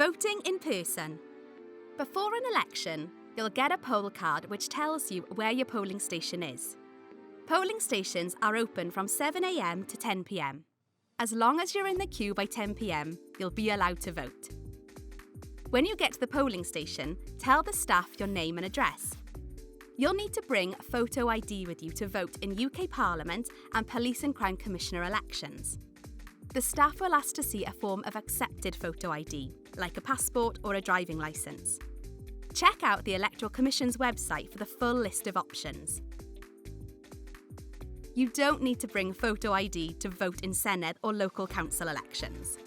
Voting in person. Before an election, you'll get a poll card which tells you where your polling station is. Polling stations are open from 7 a.m. to 10 p.m. As long as you're in the queue by 10 p.m, you'll be allowed to vote. When you get to the polling station, tell the staff your name and address. You'll need to bring a photo ID with you to vote in UK Parliament and Police and Crime Commissioner elections. The staff will ask to see a form of accepted photo ID, like a passport or a driving licence. Check out the Electoral Commission's website for the full list of options. You don't need to bring photo ID to vote in Senedd or local council elections.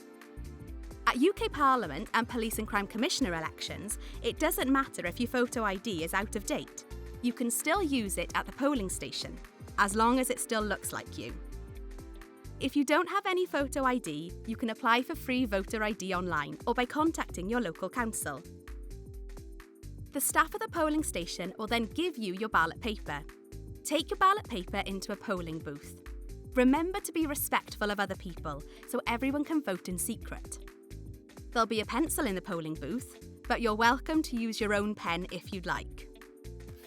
At UK Parliament and Police and Crime Commissioner elections, it doesn't matter if your photo ID is out of date. You can still use it at the polling station, as long as it still looks like you. If you don't have any photo ID, you can apply for free voter ID online or by contacting your local council. The staff at the polling station will then give you your ballot paper. Take your ballot paper into a polling booth. Remember to be respectful of other people so everyone can vote in secret. There'll be a pencil in the polling booth, but you're welcome to use your own pen if you'd like.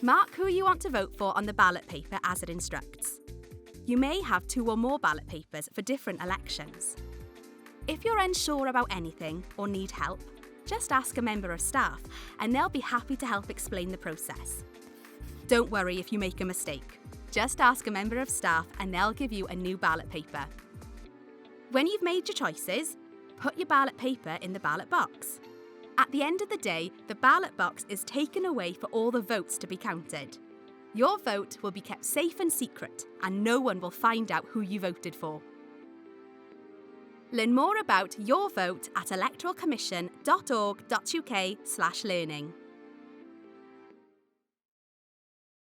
Mark who you want to vote for on the ballot paper as it instructs. You may have 2 or more ballot papers for different elections. If you're unsure about anything or need help, just ask a member of staff and they'll be happy to help explain the process. Don't worry if you make a mistake. Just ask a member of staff and they'll give you a new ballot paper. When you've made your choices, put your ballot paper in the ballot box. At the end of the day, the ballot box is taken away for all the votes to be counted. Your vote will be kept safe and secret, and no one will find out who you voted for. Learn more about your vote at electoralcommission.org.uk/learning.